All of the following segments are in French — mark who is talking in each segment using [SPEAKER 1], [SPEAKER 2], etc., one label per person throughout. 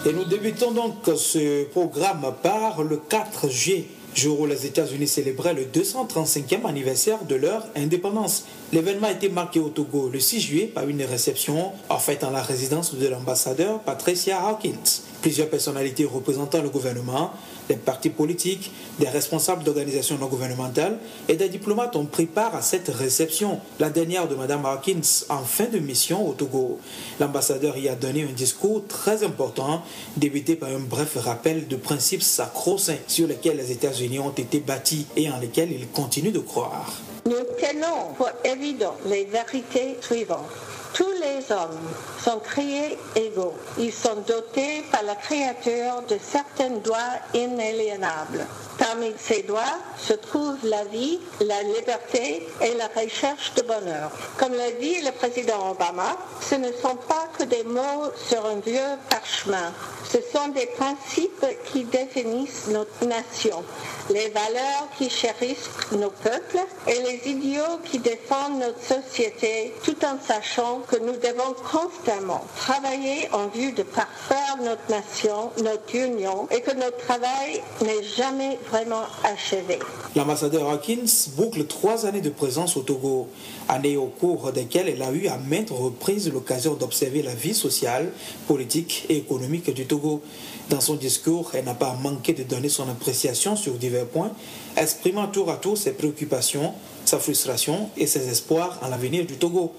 [SPEAKER 1] Et nous débutons donc ce programme par le 4 juillet, jour où les États-Unis célébraient le 235e anniversaire de leur indépendance. L'événement a été marqué au Togo le 6 juillet par une réception en fait dans la résidence de l'ambassadeur Patricia Hawkins. Plusieurs personnalités représentant le gouvernement, des partis politiques, des responsables d'organisations non gouvernementales et des diplomates ont pris part à cette réception, la dernière de Mme Hawkins en fin de mission au Togo. L'ambassadeur y a donné un discours très important, débuté par un bref rappel de principes sacro-saints sur lesquels les États-Unis ont été bâtis et en lesquels ils continuent de croire.
[SPEAKER 2] Nous tenons pour évident les vérités suivantes. Tous les hommes sont créés égaux. Ils sont dotés par la créature de certains droits inaliénables. Parmi ces droits se trouvent la vie, la liberté et la recherche de bonheur. Comme l'a dit le président Obama, ce ne sont pas que des mots sur un vieux parchemin. Ce sont des principes qui définissent notre nation, les valeurs qui chérissent nos peuples et les idéaux qui défendent notre société, tout en sachant que nous devons constamment travailler en vue de parfaire notre nation, notre union, et que notre travail n'est jamais vraiment achevé.
[SPEAKER 1] L'ambassadeur Hawkins boucle 3 années de présence au Togo, années au cours desquelles elle a eu à maintes reprises l'occasion d'observer la vie sociale, politique et économique du Togo. Dans son discours, elle n'a pas manqué de donner son appréciation sur divers points, exprimant tour à tour ses préoccupations, sa frustration et ses espoirs en l'avenir du Togo.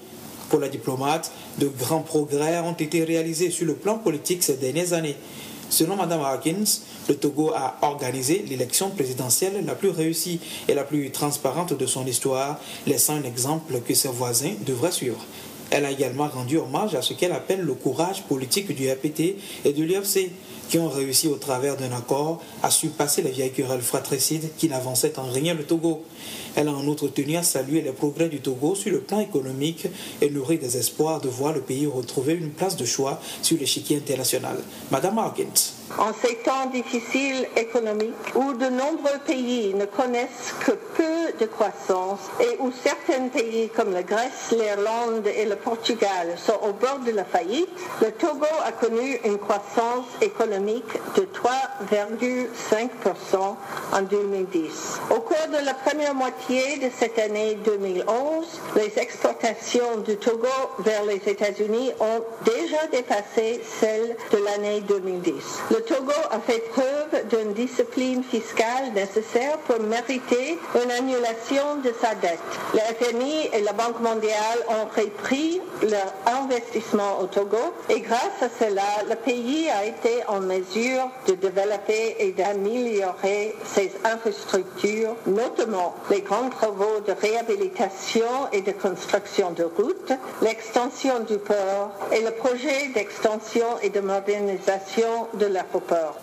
[SPEAKER 1] Pour la diplomate, de grands progrès ont été réalisés sur le plan politique ces dernières années. Selon Mme Hawkins, le Togo a organisé l'élection présidentielle la plus réussie et la plus transparente de son histoire, laissant un exemple que ses voisins devraient suivre. Elle a également rendu hommage à ce qu'elle appelle le courage politique du RPT et de l'UFC, qui ont réussi au travers d'un accord à surpasser les vieilles querelles fratricides qui n'avançaient en rien le Togo. Elle a en outre tenu à saluer les progrès du Togo sur le plan économique et nourri des espoirs de voir le pays retrouver une place de choix sur l'échiquier international. Madame Hawkins.
[SPEAKER 2] En ces temps difficiles économiques, où de nombreux pays ne connaissent que peu de croissance et où certains pays comme la Grèce, l'Irlande et le Portugal sont au bord de la faillite, le Togo a connu une croissance économique de 3,5% en 2010. Au cours de la première moitié de cette année 2011, les exportations du Togo vers les États-Unis ont déjà dépassé celles de l'année 2010. Le Togo a fait preuve d'une discipline fiscale nécessaire pour mériter une annulation de sa dette. Le FMI et la Banque mondiale ont repris leur investissement au Togo et grâce à cela, le pays a été en mesure de développer et d'améliorer ses infrastructures, notamment les grands travaux de réhabilitation et de construction de routes, l'extension du port et le projet d'extension et de modernisation de l'aéroport.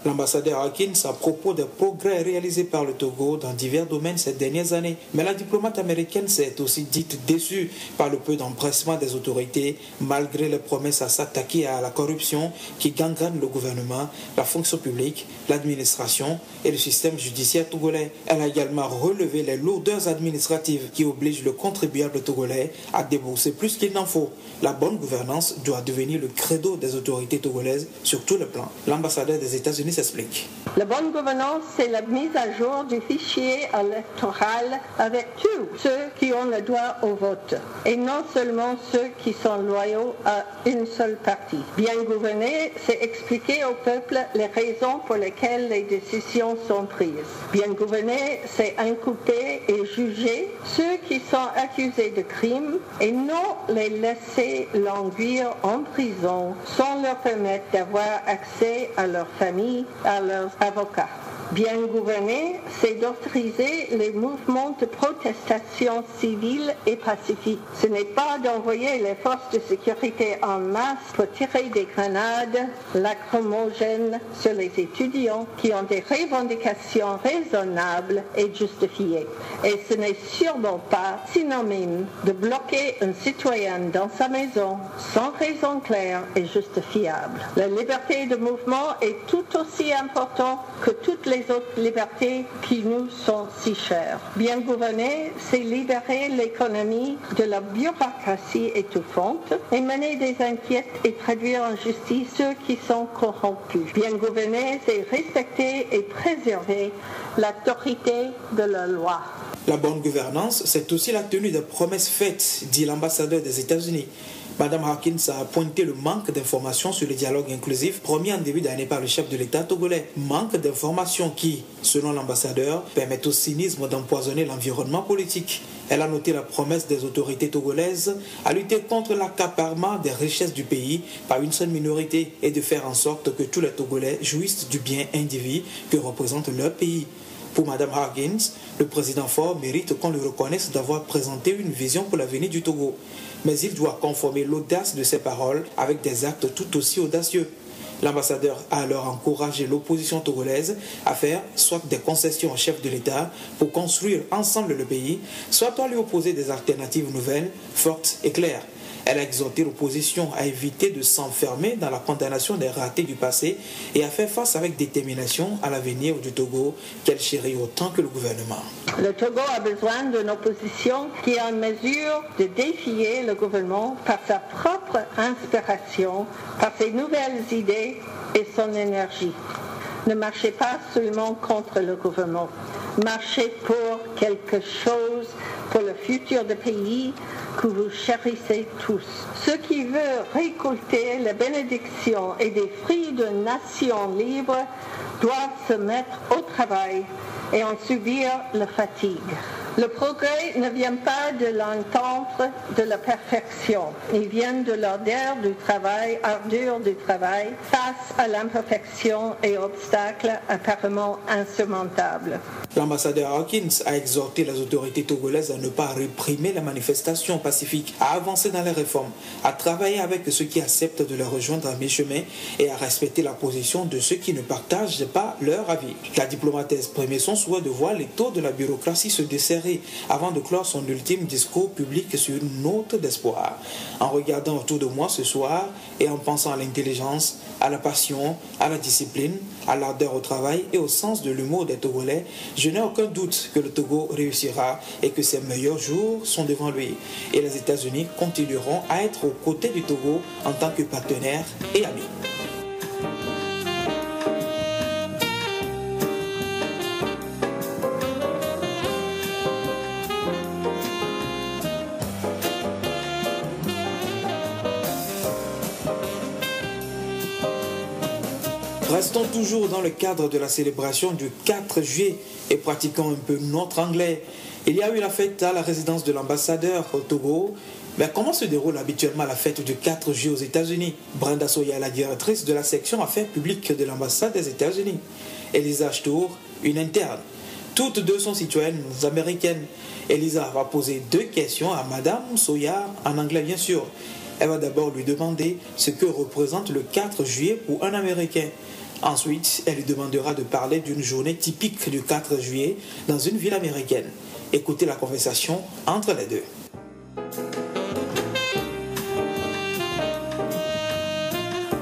[SPEAKER 1] L'ambassadeur Hawkins à propos des progrès réalisés par le Togo dans divers domaines ces dernières années. Mais la diplomate américaine s'est aussi dite déçue par le peu d'empressement des autorités, malgré les promesses à s'attaquer à la corruption qui gangrène le gouvernement, la fonction publique, l'administration et le système judiciaire togolais. Elle a également relevé les lourdeurs administratives qui obligent le contribuable togolais à débourser plus qu'il n'en faut. La bonne gouvernance doit devenir le credo des autorités togolaises sur tous les plans. L'ambassadeur des États-Unis s'explique.
[SPEAKER 2] La bonne gouvernance, c'est la mise à jour du fichier électoral avec tous ceux qui ont le droit au vote et non seulement ceux qui sont loyaux à une seule partie. Bien gouverner, c'est expliquer au peuple les raisons pour lesquelles les décisions sont prises. Bien gouverner, c'est inculper et juger ceux qui sont accusés de crimes et non les laisser languir en prison sans leur permettre d'avoir accès à leur famille, à leurs avocats. Bien gouverner, c'est d'autoriser les mouvements de protestation civile et pacifique. Ce n'est pas d'envoyer les forces de sécurité en masse pour tirer des grenades lacrymogènes sur les étudiants qui ont des revendications raisonnables et justifiées. Et ce n'est sûrement pas synonyme de bloquer un citoyen dans sa maison sans raison claire et justifiable. La liberté de mouvement est tout aussi importante que toutes les les autres libertés qui nous sont si chères. Bien gouverner, c'est libérer l'économie de la bureaucratie étouffante et mener des enquêtes et traduire en justice ceux qui sont corrompus. Bien gouverner, c'est respecter et préserver l'autorité de la loi.
[SPEAKER 1] La bonne gouvernance, c'est aussi la tenue des promesses faites, dit l'ambassadeur des États-Unis. Madame Harkins a pointé le manque d'informations sur le dialogue inclusif promis en début d'année par le chef de l'État togolais. Manque d'informations qui, selon l'ambassadeur, permettent au cynisme d'empoisonner l'environnement politique. Elle a noté la promesse des autorités togolaises à lutter contre l'accaparement des richesses du pays par une seule minorité et de faire en sorte que tous les Togolais jouissent du bien individu que représente leur pays. Pour Mme Harkins, le président Faure mérite qu'on lui reconnaisse d'avoir présenté une vision pour l'avenir du Togo. Mais il doit conformer l'audace de ses paroles avec des actes tout aussi audacieux. L'ambassadeur a alors encouragé l'opposition togolaise à faire soit des concessions au chef de l'État pour construire ensemble le pays, soit à lui opposer des alternatives nouvelles, fortes et claires. Elle a exhorté l'opposition à éviter de s'enfermer dans la condamnation des ratés du passé et à faire face avec détermination à l'avenir du Togo qu'elle chérit autant que le gouvernement.
[SPEAKER 2] Le Togo a besoin d'une opposition qui est en mesure de défier le gouvernement par sa propre inspiration, par ses nouvelles idées et son énergie. Ne marchez pas seulement contre le gouvernement, marchez pour quelque chose, pour le futur du pays que vous chérissez tous. Ceux qui veulent récolter les bénédictions et des fruits d'une nation libre doivent se mettre au travail et en subir la fatigue. Le progrès ne vient pas de l'entente de la perfection, il vient de l'ardeur du travail face à l'imperfection et obstacles apparemment insurmontables.
[SPEAKER 1] L'ambassadeur Hawkins a exhorté les autorités togolaises à ne pas réprimer les manifestations pacifiques, à avancer dans les réformes, à travailler avec ceux qui acceptent de les rejoindre à mi-chemin et à respecter la position de ceux qui ne partagent pas leur avis. La diplomate a exprimé son souhait de voir les taux de la bureaucratie se desserrer avant de clore son ultime discours public sur une note d'espoir. En regardant autour de moi ce soir et en pensant à l'intelligence, à la passion, à la discipline, à l'ardeur au travail et au sens de l'humour des Togolais, je n'ai aucun doute que le Togo réussira et que ses meilleurs jours sont devant lui. Et les États-Unis continueront à être aux côtés du Togo en tant que partenaires et amis. Restons toujours dans le cadre de la célébration du 4 juillet et pratiquons un peu notre anglais. Il y a eu la fête à la résidence de l'ambassadeur au Togo. Mais comment se déroule habituellement la fête du 4 juillet aux États-Unis? Brenda Soya, la directrice de la section affaires publiques de l'ambassade des États-Unis. Elisa Ashtour, une interne. Toutes deux sont citoyennes américaines. Elisa va poser 2 questions à Madame Soya, en anglais bien sûr. Elle va d'abord lui demander ce que représente le 4 juillet pour un Américain. Ensuite, elle lui demandera de parler d'une journée typique du 4 juillet dans une ville américaine. Écoutez la conversation entre les deux.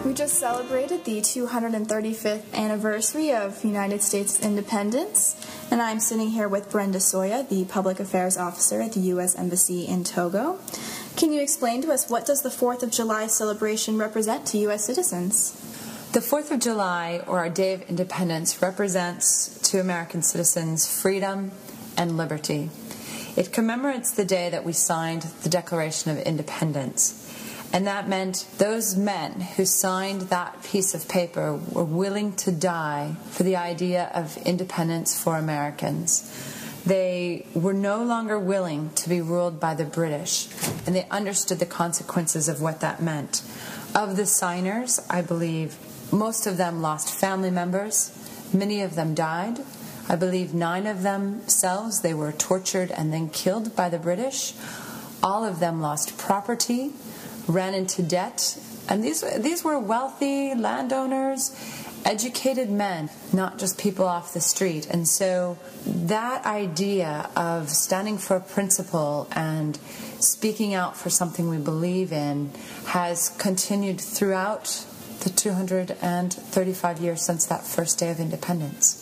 [SPEAKER 3] We just celebrated the 235th anniversary of United States independence, and I'm sitting here with Brenda Soya, the Public Affairs Officer at the U.S. Embassy in Togo. Can you explain to us what does the 4th of July celebration represent to U.S. citizens?
[SPEAKER 4] The 4th of July, or our Day of Independence, represents to American citizens freedom and liberty. It commemorates the day that we signed the Declaration of Independence. And that meant those men who signed that piece of paper were willing to die for the idea of independence for Americans. They were no longer willing to be ruled by the British, and they understood the consequences of what that meant. Of the signers, I believe most of them lost family members, many of them died. I believe 9 of themselves, they were tortured and then killed by the British. All of them lost property, ran into debt, and these were wealthy landowners, educated men, not just people off the street. And so that idea of standing for a principle and speaking out for something we believe in has continued throughout the 235 years since that first day of independence.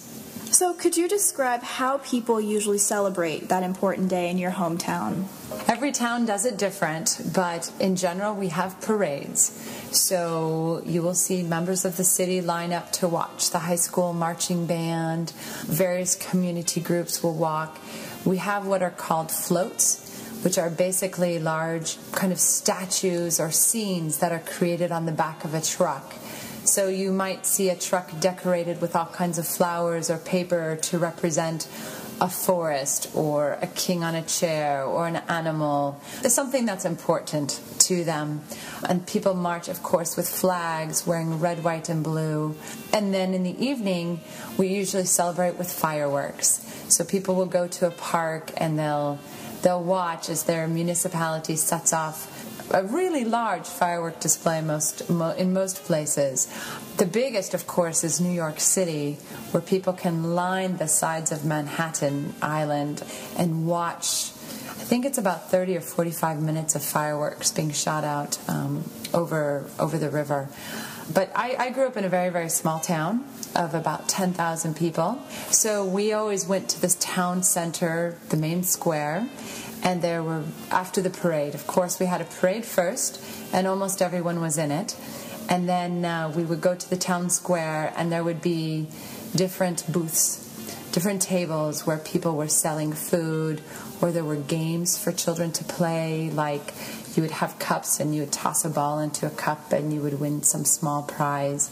[SPEAKER 3] So could you describe how people usually celebrate that important day in your hometown?
[SPEAKER 4] Every town does it different, but in general we have parades. So you will see members of the city line up to watch the high school marching band. Various community groups will walk. We have what are called floats, which are basically large kind of statues or scenes that are created on the back of a truck. So you might see a truck decorated with all kinds of flowers or paper to represent a forest or a king on a chair or an animal. It's something that's important to them. And people march, of course, with flags wearing red, white, and blue. And then in the evening, we usually celebrate with fireworks. So people will go to a park and they'll watch as their municipality sets off a really large firework display in most places. The biggest, of course, is New York City, where people can line the sides of Manhattan Island and watch, I think it's about 30 or 45 minutes of fireworks being shot out over the river. But I grew up in a very, very small town of about 10,000 people. So we always went to this town center, the main square, and there were, after the parade, of course, we had a parade first, and almost everyone was in it. And then we would go to the town square, and there would be different booths, different tables where people were selling food, or there were games for children to play, like you would have cups and you would toss a ball into a cup and you would win some small prize.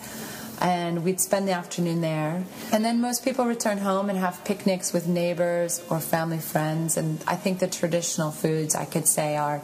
[SPEAKER 4] And we'd spend the afternoon there. And then most people return home and have picnics with neighbors or family friends. And I think the traditional foods, I could say, are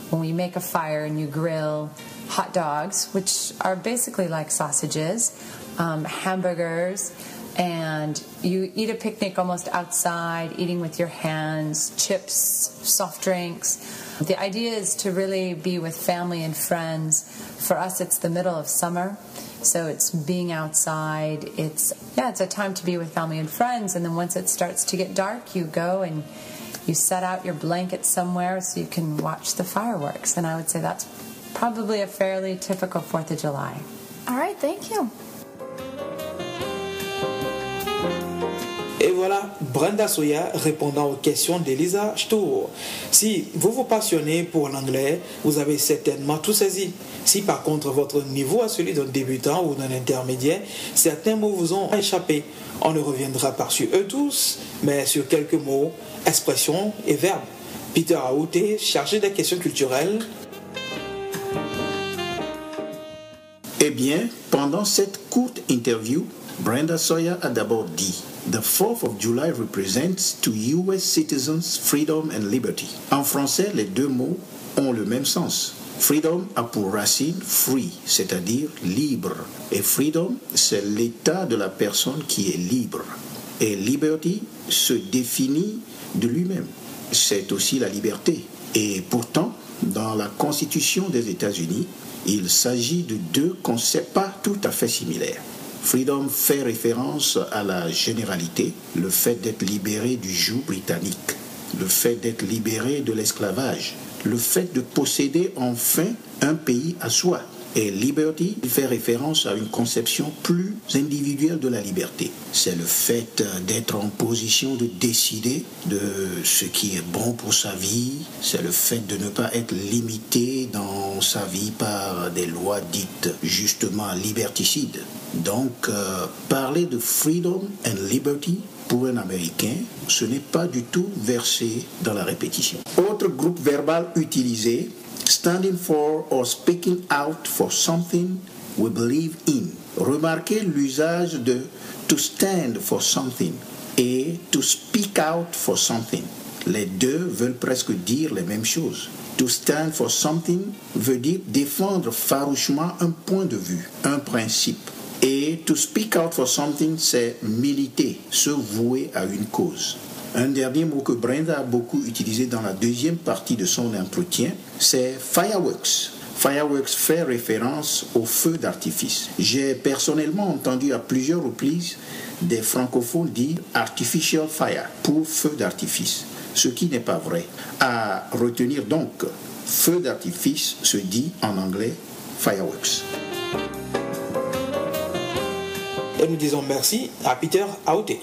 [SPEAKER 4] when we make a fire and you grill hot dogs, which are basically like sausages, hamburgers, and you eat a picnic almost outside, eating with your hands, chips, soft drinks. The idea is to really be with family and friends. For us, it's the middle of summer. So it's being outside, it's a time to be with family and friends, and then once it starts to get dark, you go and you set out your blanket somewhere so you can watch the fireworks. And I would say that's probably a fairly typical 4th of July.
[SPEAKER 3] All right, thank you.
[SPEAKER 1] Et voilà, Brenda Soya répondant aux questions d'Elisa Stour. Si vous vous passionnez pour l'anglais, vous avez certainement tout saisi. Si par contre votre niveau est celui d'un débutant ou d'un intermédiaire, certains mots vous ont échappé. On ne reviendra pas sur eux tous, mais sur quelques mots, expressions et verbes. Peter Aouté, chargé des questions culturelles.
[SPEAKER 5] Eh bien, pendant cette courte interview, Brenda Soya a d'abord dit: The 4th of July represents to US citizens freedom and liberty. En français, les deux mots ont le même sens. Freedom a pour racine free, c'est-à-dire libre. Et freedom, c'est l'état de la personne qui est libre. Et liberty se définit de lui-même. C'est aussi la liberté. Et pourtant, dans la Constitution des États-Unis, il s'agit de deux concepts pas tout à fait similaires. Freedom fait référence à la généralité, le fait d'être libéré du joug britannique, le fait d'être libéré de l'esclavage, le fait de posséder enfin un pays à soi. Et liberty fait référence à une conception plus individuelle de la liberté. C'est le fait d'être en position de décider de ce qui est bon pour sa vie. C'est le fait de ne pas être limité dans sa vie par des lois dites justement liberticides. Donc, parler de freedom and liberty pour un Américain, ce n'est pas du tout versé dans la répétition. Autre groupe verbal utilisé: standing for or speaking out for something we believe in. Remarquez l'usage de to stand for something et to speak out for something. Les deux veulent presque dire les mêmes choses. To stand for something veut dire défendre farouchement un point de vue, un principe. Et to speak out for something, c'est militer, se vouer à une cause. Un dernier mot que Brenda a beaucoup utilisé dans la deuxième partie de son entretien, c'est fireworks. Fireworks fait référence au feu d'artifice. J'ai personnellement entendu à plusieurs reprises des francophones dire artificial fire pour feu d'artifice, ce qui n'est pas vrai. À retenir donc, feu d'artifice se dit en anglais fireworks.
[SPEAKER 1] Et nous disons merci à Peter Aouté.